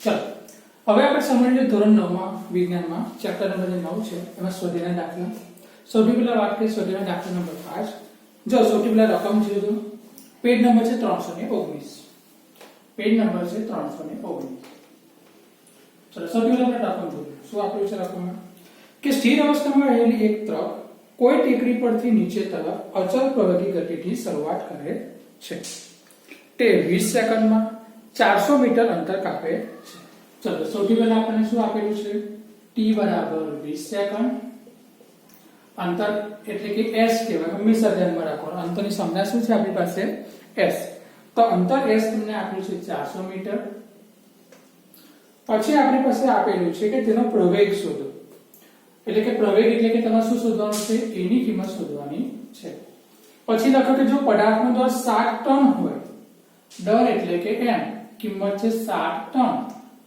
चलो હવે આપણે સમજીએ ધોરણ 9 માં વિજ્ઞાનમાં ચેપ્ટર નંબર 9 છે એમાં સ્વાધ્યાયના દાખલા સૌથી પહેલા વાત કરીએ સ્વાધ્યાયના દાખલા નંબર 5 જો સૌથી પહેલા રકમ છે તો પેજ નંબર છે 319 પેજ નંબર છે 319 ચલો સૌથી પહેલા આપણે રકમ જોઈએ શું આપ્યું છે રકમમાં કે સ્થિર અવસ્થામાં રહેલી એક ટ્રક કોઈ ટેકરી પરથી નીચે તરફ અચળ પ્રગતિ ગતિથી શરૂઆત કરે છે તે 20 સેકન્ડમાં 400 મીટર અંતર કાપે છે ચલો સૌથી પહેલા આપણને શું આપેલું છે t બરાબર 20 સેકન્ડ અંતર એટલે કે s કહેવાય હંમેશા ધ્યાનમાં રાખવાનું અંતરની સંજ્ઞા શું છે આપણી પાસે s તો અંતર s તમને આપ્યું છે 400 મીટર પછી આપણી પાસે આપેલું છે કે તેનો પ્રવેગ શોધો એટલે કે પ્રવેગ એટલે કે તમારે શું શોધવાનું છે એની કિંમત શોધવાની છે પછી લખો કે જો પદાર્થનો દર 7 ટન હોય દર એટલે કે m કિંમત છે 7 ટન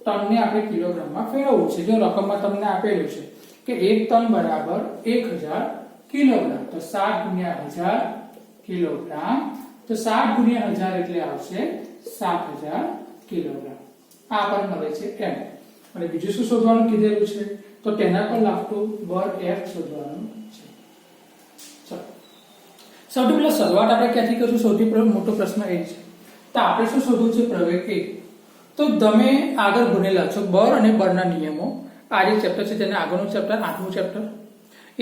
ટનને આપણે કિલોગ્રામમાં ફેરવવું છે જો રકમમાં તમને આપેલું છે કે 1 ટન બરાબર 1000 કિલોગ્રામ તો 7 ગુણ્યા 1000 કિલોગ્રામ તો 7 ગુણ્યા 1000 એટલે આવશે 7000 કિલોગ્રામ આ આપણને મળે છે m અને બીજું શું શોધવાનું કીધેલું છે તો તેના પર લાગતું બળ F શોધવાનું છે ચલો સૌથી પહેલા શરૂઆત આપણે ક્યાંથી કરીશું સૌથી મોટો પ્રશ્ન એ છે તો આપણે શું શોધવું છે પ્રવેગ a તો તમે આગળ ભણેલા છો બળ અને બળના નિયમો આ જે ચેપ્ટર છે તેને આગળનું ચેપ્ટર 8મું ચેપ્ટર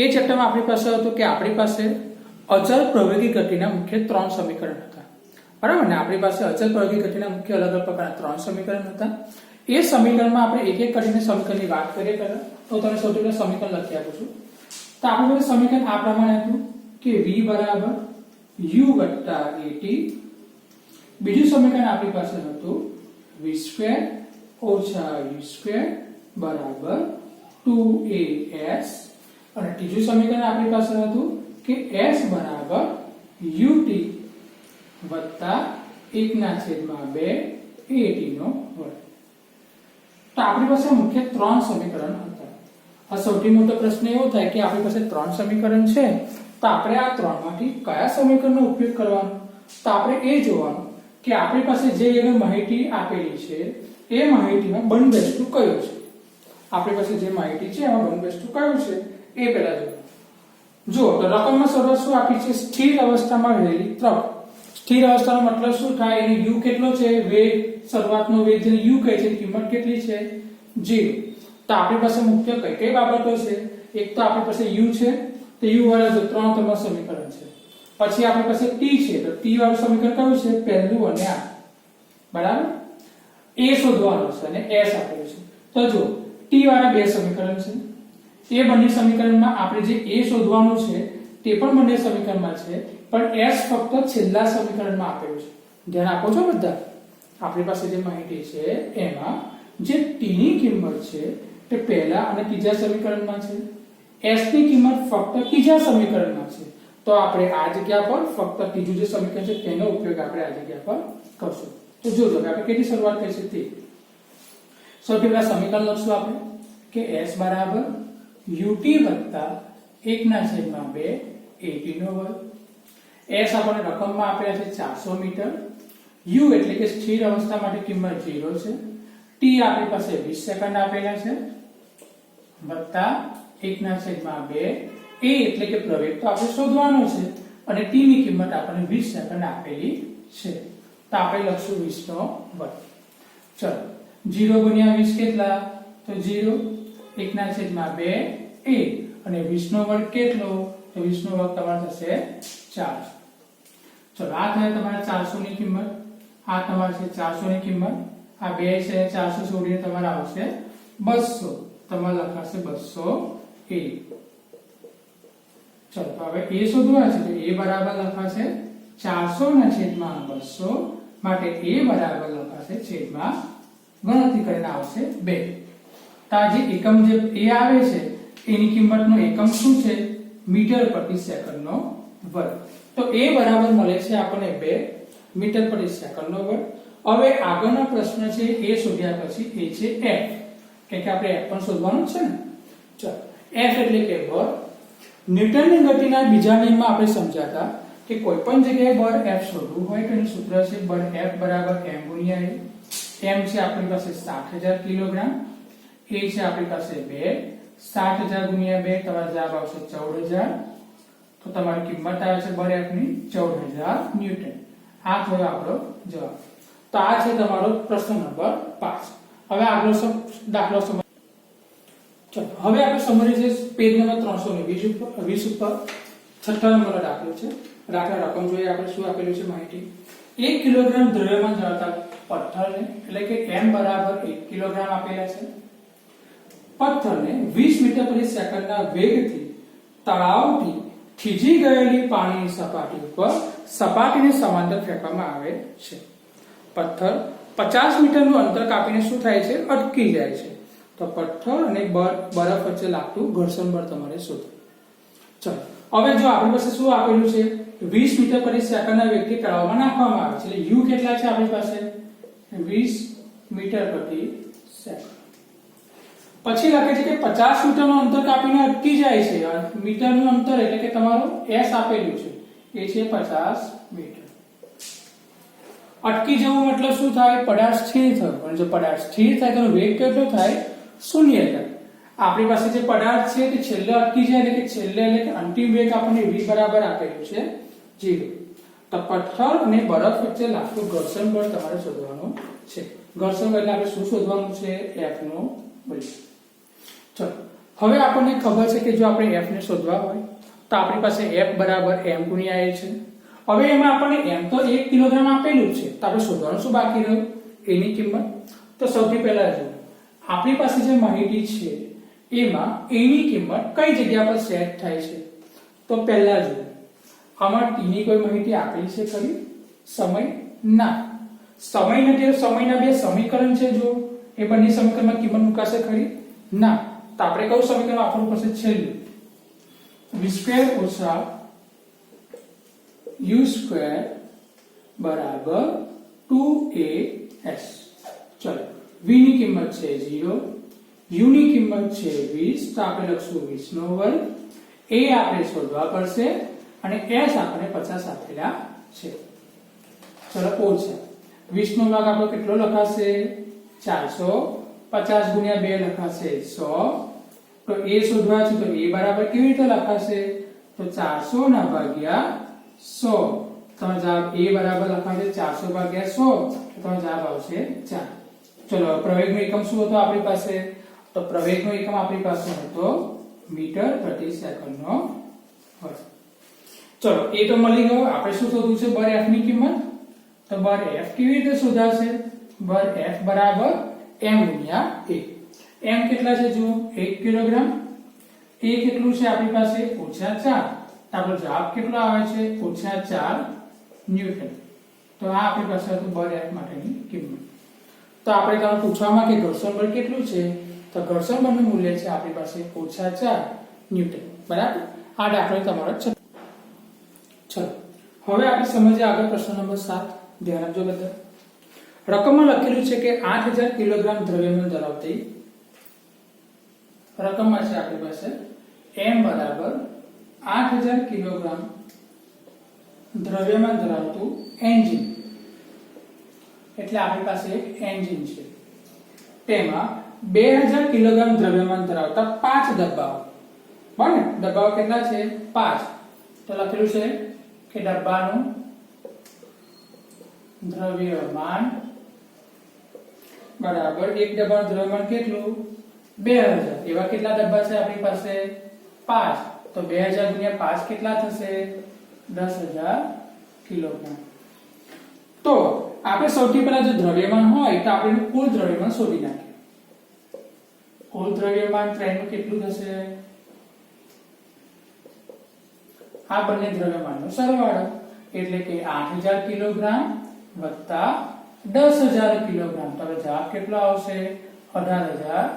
એ ચેપ્ટરમાં આપણી પાસે હતું કે આપણી પાસે અચળ પ્રવેગી ગતિના મુખ્ય 3 સમીકરણ હતા બરાબર ને આપણી પાસે અચળ પ્રવેગી ગતિના મુખ્ય અલગ અલગ પ્રકારના 3 સમીકરણ હતા એ સમીકરણમાં આપણે એક એક કરીને સમીકરણની વાત કરીએ પહેલા તો તમે સૌથી પહેલા સમીકરણ લખી આપું છું તો આપણી પાસે સમીકરણ આ પ્રમાણે હતું કે v બરાબર u વત્તા at બીજું સમીકરણ આપણી પાસે હતું v2 ઓછા u2 બરાબર 2as અને ત્રીજું સમીકરણ આપણી પાસે હતું કે s બરાબર ut વત્તા 1/2 at નો વર્ગ તો આપણી પાસે મુખ્ય 3 સમીકરણ હતા આ સૌથી મોટો પ્રશ્ન એવો થાય કે આપણી પાસે 3 સમીકરણ છે તો આપણે આ 3 માંથી કયા સમીકરણનો ઉપયોગ કરવાનો તો આપણે એ જોવાનું કે આપણી પાસે જે એવી માહિતી આપેલી છે એ માહિતીમાં બંધબેસતું કયું છે આપણી પાસે જે માહિતી છે એમાં બંધબેસતું કયું છે એ પહેલા જો તો રકમમાં શરૂઆત શું આપી છે સ્થિર અવસ્થામાં રહેલી ટ્રક સ્થિર અવસ્થાનો મતલબ શું થાય એનો u કેટલો છે વેગ શરૂઆતનો વેગ જેને u કહે છે કિંમત કેટલી છે 0 તો આપણી પાસે મુખ્ય કઈ કઈ બાબતો છે એક તો આપણી પાસે u છે તો u વાળા જો 3 તમારું સમીકરણ છે પછી આપણી પાસે t છે તો t વાળું સમીકરણ કયું છે પહેલું અને આ બરાબર a શોધવાનું છે અને s આપેલું છે તો જો t વાળા બે સમીકરણ છે એ બંને સમીકરણમાં આપણે જે a શોધવાનું છે તે પણ બંને સમીકરણમાં છે પણ s ફક્ત છેલ્લા સમીકરણમાં આપેલું છે ધ્યાન આપો છો બધા આપણી પાસે જે માહિતી છે એમાં જે t ની કિંમત છે તે પહેલા અને ત્રીજા સમીકરણમાં છે s ની કિંમત ફક્ત ત્રીજા સમીકરણમાં છે તો આપણે આ જગ્યા પર ફક્ત ત્રીજું જે સમીકરણ છે તેનો ઉપયોગ આપણે આ જગ્યા પર કરશું તો જોજો આપણે કેટલી શરૂઆત થઈ છે તે સૌથી પહેલા સમીકરણ લખશું આપણે કે s બરાબર ut વત્તા 1/2 at નો વર્ગ s આપણને રકમમાં આપેલા છે 400 મીટર u એટલે કે સ્થિર અવસ્થા માટે કિંમત 0 છે t આપણી પાસે 20 સેકન્ડ આપેલા છે વત્તા 1/2 a એટલે કે પ્રવેગ તો આપણે શોધવાનો છે અને t ની કિંમત આપણને 20 સેકન્ડ આપેલી છે તો આપણે લખશું 20 નો વર્ગ ચલો 0 ગુણ્યા 20 કેટલા તો 0 1/2 a અને 20 નો વર્ગ કેટલો તો 20 નો વર્ગ તમારો થશે 4 ચલો આ થાય તમારા 400 ની કિંમત આ તમારે છે 400 ની કિંમત આ 2 છે 400 છોડીને તમારે આવશે 200 તમારે લખાશે 200 a ચલો તો હવે a શોધવા છે તો a બરાબર લખાશે 400/200 માટે a બરાબર લખાશે છેદમાં ગણતરી કરીને આવશે 2 તો આ જે એકમ જે a આવે છે એની કિંમતનો એકમ શું છે મીટર પ્રતિ સેકન્ડનો વર્ગ તો a બરાબર મળે છે આપણને 2 મીટર પ્રતિ સેકન્ડનો વર્ગ હવે આગળનો પ્રશ્ન છે a શોધ્યા પછી એ છે f કે આપણે f પણ શોધવાનું છે ને ચલો f એટલે કે બળ ન્યૂટનની ગતિના બીજા નિયમમાં આપણે સમજાતા કે કોઈ પણ જગ્યાએ બળ F શોધવું હોય તો એનું સૂત્ર છે બળ F બરાબર m ગુણ્યા a m છે આપણી પાસે 60,000 કિલોગ્રામ, a છે આપણી પાસે 2, 60,000 ગુણ્યા 2 તમારો જવાબ આવશે 14,000. તો તમારી કિંમત આવે છે બળ F ની 14,000 ન્યૂટન. આ થયો આપણો જવાબ. તો આ છે તમારો પ્રશ્ન નંબર 5. હવે આગળનો દાખલો સમજ. ચલો હવે આપણે સમજીએ પેજ નંબર 320 ઉપર 6 નંબરનો દાખલો છે. દાખલા રકમ જોઈએ આપણે શું આપેલું છે માહિતી. 1 કિલોગ્રામ દ્રવ્યમાન ધરાવતા પથ્થરને એટલે કે m બરાબર 1 કિલોગ્રામ આપેલા છે. પથ્થરને 20 મીટર પ્રતિ સેકન્ડના વેગથી તળાવથી થીજી ગયેલી પાણીની સપાટી ઉપર સપાટીને સમાંતર ફેંકવામાં આવે છે. પથ્થર 50 મીટરનું અંતર કાપીને શું થાય છે? અટકી જાય છે. તો પથ્થર અને બરફ વચ્ચે લાગતું ઘર્ષણ બળ તમારે શોધવું. ચલો હવે જો આપણી પાસે શું આપેલું છે 20 મીટર પ્રતિ સેકન્ડના વેગથી તળાવમાં નાખવામાં આવે છે. એટલે u કેટલા છે આપણી પાસે 20 મીટર પ્રતિ સેકન્ડ. પછી લખે છે કે 50 મીટરનું અંતર કાપીને અટકી જાય છે. મીટરનું અંતર એટલે કે તમારું s આપેલું છે એ છે 50 મીટર. અટકી જવું મતલબ શું થાય? પદાર્થ સ્થિર થયો. અને જો પદાર્થ સ્થિર થાય તો વેગ કેટલો થાય? 0 થાય. આપણી પાસે જે પદાર્થ છે તે છેલ્લે અટકી જાય એટલે કે છેલ્લે એટલે કે અંતિમ વેગ આપણને v બરાબર આપેલું છે 0. તો પથ્થર અને બરફ વચ્ચે લાગતું ઘર્ષણ બળ તમારે શોધવાનું છે. ઘર્ષણ બળ એટલે આપણે શું શોધવાનું છે? F નું મૂલ્ય. ચલો હવે આપણને ખબર છે કે જો આપણે f ને શોધવા હોય તો આપણી પાસે f બરાબર m ગુણ્યા a છે. હવે એમાં આપણને m તો 1 કિલોગ્રામ આપેલું છે તો આપણે શોધવાનું શું બાકી રહ્યું? a ની કિંમત. તો સૌથી પહેલા જો આપણી પાસે જે માહિતી છે એમાં a ની કિંમત કઈ જગ્યા પર સેટ થાય છે? તો પહેલા જો આમાં t ની કોઈ માહિતી આપેલી છે ખરી? સમય ના. સમય નથી. સમયના બે સમીકરણ છે જો એ બંને સમીકરણમાં કિંમત મુકાશે ખરી? ના. તો આપણે કયું સમીકરણ વાપરવું પડશે? છેલ્લું v² ઓછા u² બરાબર 2as. ચલો v ની કિંમત છે 0, u ની કિંમત છે 20 તો આપણે લખશું 20 નો વર્ગ. a આપણે શોધવા પડશે અને s આપણે 50 આપેલા છે. ચલો ઓછા 20 નો ભાગ આપણો કેટલો લખાશે? 400. 50 ગુણ્યા 2 લખાશે 100. તો a શોધવા છે તો a બરાબર કેવી રીતે લખાશે? તો 400 ના ભાગ્યા 100. તમારો જવાબ a બરાબર લખાશે 400 ભાગ્યા 100 તો તમારો જવાબ આવશે 4. ચલો પ્રવેગનો એકમ શું હતો આપણી પાસે? તો પ્રવેગનો એકમ આપણી પાસે હતો મીટર પ્રતિ સેકન્ડનો હતો. ચલો એ તો મળી ગયો. આપણે શું શોધવું છે? બળ f ની કિંમત. તો બળ f કેવી રીતે શોધાશે? બળ f બરાબર m ગુણ્યા a. m કેટલા છે જુઓ 1 કિલોગ્રામ. a કેટલું છે આપણી પાસે? -4. આપણો જવાબ કેટલો આવે છે? -4 ન્યૂટન. તો આ આપણી પાસે હતું બળ f માટેની કિંમત. તો આપણે તમને પૂછવામાં કે ઘર્ષણ બળ કેટલું છે? તો ઘર્ષણ બળનું મૂલ્ય છે આપણી પાસે -4 ન્યૂટન. બરાબર. આ દાખલો તમારો છે. ચલો હવે આપણે સમજીએ આગળ પ્રશ્ન નંબર 7. ધ્યાન આપજો બધા. રકમમાં લખેલું છે કે 8000 કિલોગ્રામ દ્રવ્યમાન ધરાવતી રકમમાં છે આપણી પાસે m બરાબર 8000 કિલોગ્રામ દ્રવ્યમાન ધરાવતું એન્જિન. એટલે આપણી પાસે એક એન્જિન છે. તેમાં 2000 કિલોગ્રામ દ્રવ્યમાન ધરાવતા 5 ડબ્બાઓ. બરાબર. ડબ્બાઓ કેટલા છે? 5. તો લખેલું છે કે ડબ્બાનું દ્રવ્યમાન બરાબર એક ડબ્બાનું દ્રવ્યમાન કેટલું? 2000. એવા કેટલા ડબ્બા છે આપણી પાસે? 5. તો 2000 ગુણ્યા 5 કેટલા થશે? 10000 કિલોગ્રામ. તો આપણે સૌથી પહેલા જો દ્રવ્યમાન હોય તો આપણે કુલ દ્રવ્યમાન શોધી નાખીએ. કુલ દ્રવ્યમાન ટ્રેનનું કેટલું થશે? આ બંને દ્રવ્યમાનનો સરવાળો એટલે કે 8000 કિલોગ્રામ વત્તા 10000 કિલોગ્રામ. તો જવાબ કેટલો આવશે? 18000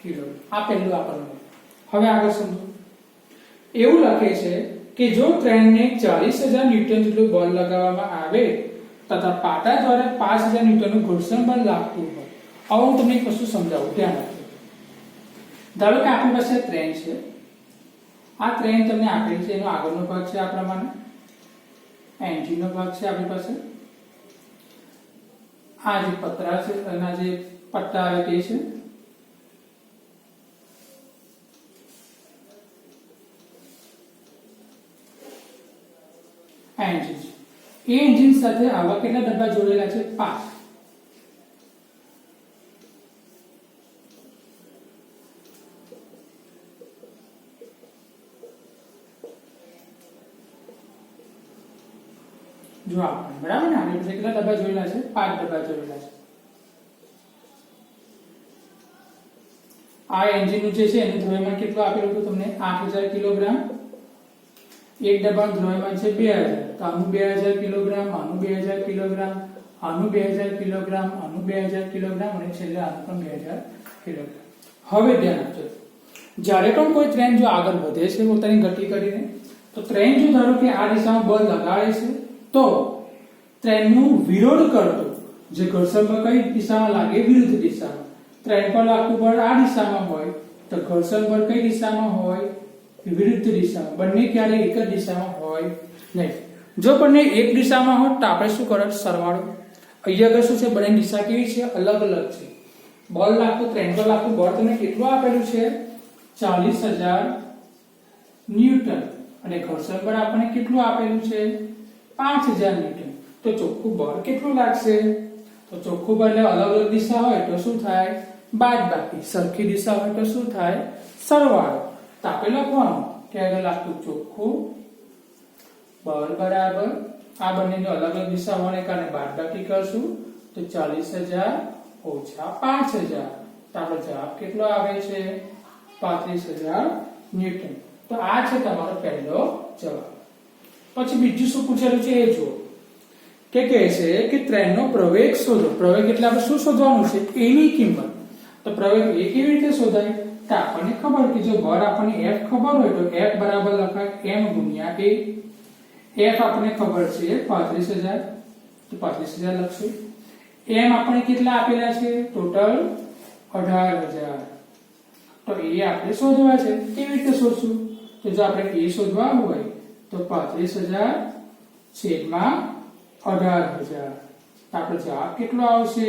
કિલોગ્રામ. આ પહેલું આપણને. હવે આગળ સમજો. એવું લખે છે કે જો ટ્રેનને 40000 ન્યૂટન જેટલું બળ લગાવવામાં આવે તથા પાટા દ્વારા 5000 ન્યૂટનનું ઘર્ષણ બળ લાગતું હોય. હવે હું તમને કશું સમજાવું. ધ્યાન રાખજો. ધારો કે આપણી પાસે ટ્રેન છે. આ ટ્રેન તમને આપેલી છે. એનો આગળનો ભાગ છે આ પ્રમાણે. એન્જિનનો ભાગ છે આપણી પાસે. આ જે પતરા છે એના જે પટ્ટા આવે તે છે, આ એન્જિન છે. એ એન્જિન સાથે આવા કેટલા ડબ્બા જોડેલા છે? 5. જો આપણે બરાબર ને આની પાસે કેટલા ડબ્બા જોડેલા છે? 5 ડબ્બા જોડેલા છે. આ એન્જિન નું જે છે એનું દ્રવ્યમાન કેટલું આપેલું હતું તમને? 8000 કિલોગ્રામ. એક ડબ્બાનું દ્રવ્યમાન છે 2000, તો આનું 2000 કિલોગ્રામ, આનું 2000 કિલોગ્રામ, આનું 2000 કિલોગ્રામ, આનું 2000 કિલોગ્રામ અને છેલ્લે આનું પણ 2000 કિલોગ્રામ. હવે ધ્યાન આપજો, જ્યારે પણ કોઈ ટ્રેન જો આગળ વધે છે પોતાની ગતિ કરીને, તો ટ્રેન જો ધારો કે આ દિશામાં બળ લગાડે છે, તો ટ્રેનનું વિરોધ કરતું જે ઘર્ષણ બળ કઈ દિશામાં લાગે? વિરુદ્ધ દિશામાં. ટ્રેન પર લાગતું બળ આ દિશામાં હોય તો ઘર્ષણ બળ કઈ દિશામાં હોય? વિરુદ્ધ દિશામાં. બંને ક્યારે એક જ દિશામાં હોય નહીં. જો બંને એક દિશામાં હોય તો આપણે શું કરો? સરવાળો. અહીંયા આગળ શું છે? બંને દિશા કેવી છે? અલગ અલગ છે. બળ લાગતું, ટ્રેન પર લાગતું બળ તમને કેટલું આપેલું છે? 40000 ન્યૂટન. અને ઘર્ષણ બળ આપણને કેટલું આપેલું છે? 5000 ન્યૂટન. તો ચોખ્ખું બળ કેટલું લાગશે? તો ચોખ્ખું બળ એટલે અલગ અલગ દિશા હોય તો શું થાય? બાદબાકી. સરખી દિશા હોય તો શું થાય? સરવાળો. તો આપણે લખવાનું કે આગળ લાગતું ચોખ્ખું બળ બરાબર આ બંનેની અલગ અલગ દિશા હોવાને કારણે બાદબાકી કરશું તો 40000 ઓછા 5000. તો આપણો જવાબ કેટલો આવે છે? 35000 ન્યૂટન. તો આ છે તમારો પહેલો જવાબ. પછી બીજું શું પૂછેલું છે એ જુઓ. કે કહે છે કે ટ્રેનનો પ્રવેગ શોધો. પ્રવેગ એટલે આપણે શું શોધવાનું છે? એની કિંમત. તો પ્રવેગ એ કેવી રીતે શોધાય? તો આપણને ખબર કે જો બળ આપણને F ખબર હોય તો F બરાબર લખાય m ગુણ્યા a. F આપણને ખબર છે 35000, તો 35000 લખશું. m આપણને કેટલા આપેલા છે? ટોટલ 18000. તો એ આપણે શોધવા છે. કેવી રીતે શોધશું? તો જો આપણે એ શોધવા હોય તો 35000 છેદમાં 18000. આપણો જવાબ કેટલો આવશે?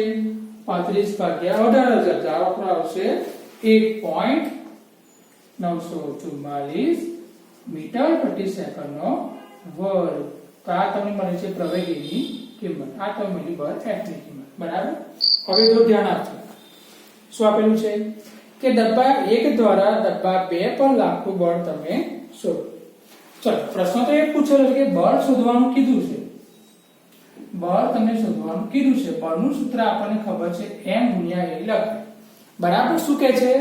35 ભાગ્યા 18000. જવાબ આપણો આવશે 1.944 મીટર પ્રતિ સેકન્ડનો વર્ગ. તો આ તમને મળે છે પ્રવેગની કિંમત. આ તમને મળી બળ F ની કિંમત. બરાબર. હવે જો ધ્યાન આપજો, શું આપેલું છે કે ડબ્બા 1 દ્વારા ડબ્બા 2 પર લાગતું બળ તમે શોધો. ચલો, પ્રશ્ન તો એ પૂછેલો છે કે બળ શોધવાનું કીધું છે. બળ તમને શોધવાનું કીધું છે. બળનું સૂત્ર આપણને ખબર છે m ગુણ્યા a લખાય. બરાબર. શું કહે છે?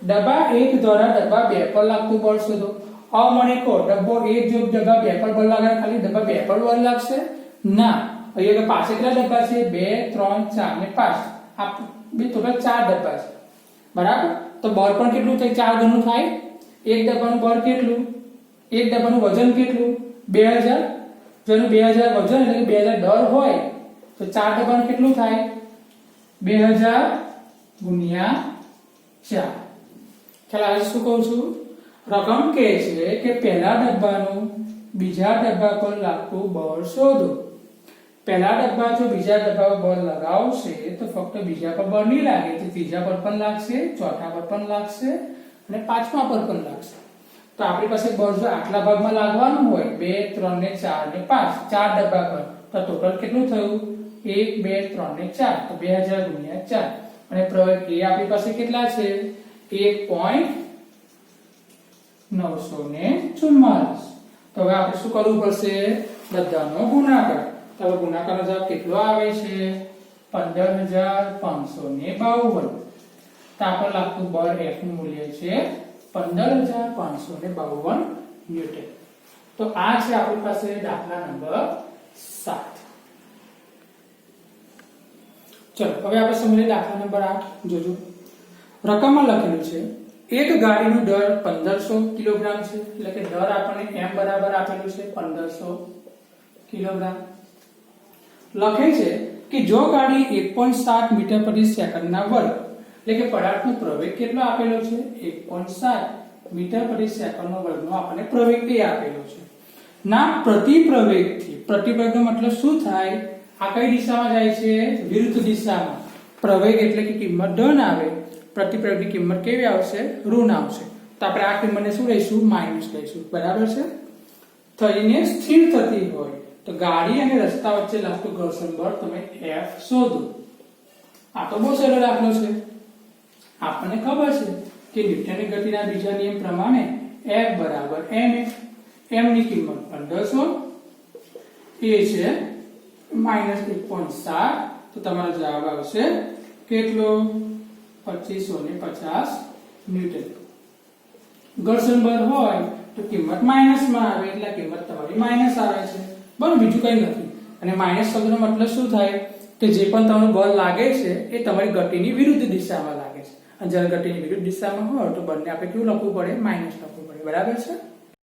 ડબ્બા 1 દ્વારા ડબ્બા 2 પર લાગતું બળ શોધો. હવે મને કહો, ડબ્બો 1 જો ડબ્બા 2 પર બળ લાગે ખાલી ડબ્બા 2 પર બળ લાગશે? ના. અહીંયા પાસે કેટલા ડબ્બા છે? 2 3 4 ને 5. આ બે ટોટલ 4 ડબ્બા છે. બરાબર. તો બળ પણ કેટલું થાય? 4 ગણું થાય. એક ડબ્બાનું બળ કેટલું? એક ડબ્બાનું વજન કેટલું? 2000. જો એનું 2000 વજન એટલે કે 2000 દર હોય તો 4 ડબ્બાનું કેટલું થાય? 2000 ગુણ્યા 4. ખ્યાલ આવે શું કહું છું? રકમ કહે છે કે પહેલા ડબ્બાનું બીજા ડબ્બા પર લાગતું બળ શોધો. પહેલા ડબ્બા જો બીજા ડબ્બા પર બળ લગાવશે તો ફક્ત બીજા પર બળ નહીં લાગે, તો ત્રીજા પર પણ લાગશે, ચોથા પર પણ લાગશે અને પાંચમા પર પણ લાગશે. તો આપણી પાસે બળ જો આટલા ભાગમાં લાગવાનું હોય 2 3 ને 4 ને 5, 4 ડબ્બા પર, તો ટોટલ કેટલું થયું? 1 2 3 ને 4, તો 2000 ગુણ્યા 4. અને પ્રવેગ એ આપણી પાસે કેટલા છે? 1.944. તો હવે આપણે શું કરવું પડશે? બધાનો ગુણાકાર. તો હવે ગુણાકારનો જવાબ કેટલો આવે છે? 15552. તો આપણે લાગતું બળ F નું મૂલ્ય છે 15552 ન્યૂટન. તો આ છે આપણી પાસે દાખલા નંબર 7. ચલો હવે આપણે સમજીએ દાખલા નંબર 8. જોજો, રકમમાં લખેલું છે એક ગાડીનો દર 1500 કિલોગ્રામ છે. એટલે કે દર આપણને m બરાબર આપેલું છે 1500 કિલોગ્રામ. લખે છે કે જો ગાડી 1.7 મીટર પ્રતિ સેકન્ડના વર્ગ, એટલે કે પદાર્થનો પ્રવેગ કેટલો આપેલો છે? 1.7 મીટર પ્રતિ સેકન્ડનો વર્ગનો આપણને પ્રવેગ એ આપેલો છે. ના પ્રતિ પ્રવેગથી, પ્રતિ પ્રવેગનો મતલબ શું થાય? આ કઈ દિશામાં જાય છે? વિરુદ્ધ દિશામાં. પ્રવેગ એટલે કે કિંમત ધન આવે, પ્રતિપ્રવેગની કિંમત કેવી આવશે? ઋણ આવશે. તો આપણે આ કિંમતને શું લઈશું? માઈનસ લઈશું. બરાબર છે? થઈને સ્થિર થતી હોય તો ગાડી અને રસ્તા વચ્ચે લાગતું ઘર્ષણ બળ તમે F શોધો. આ તો બહુ સરળ દાખલો છે. આપણને ખબર છે કે ન્યૂટનની ગતિના બીજા નિયમ પ્રમાણે F બરાબર ma. m ની કિંમત 1500, a છે -1.7, તો તમારો જવાબ આવશે કેટલો? 2550 ન્યૂટન. ઘર્ષણ બળ હોય તો કિંમત માઈનસમાં આવે એટલે કિંમત તમારી માઈનસ આવે છે. બરાબર, બીજું કંઈ નથી. અને માઈનસ શબ્દનો મતલબ શું થાય કે જે પણ તમને બળ લાગે છે એ તમારી ગતિની વિરુદ્ધ દિશામાં લાગે છે. અને જ્યારે ગતિની વિરુદ્ધ દિશામાં હોય તો બળને આપણે કેવું લખવું પડે? માઈનસ લખવું પડે. બરાબર છે?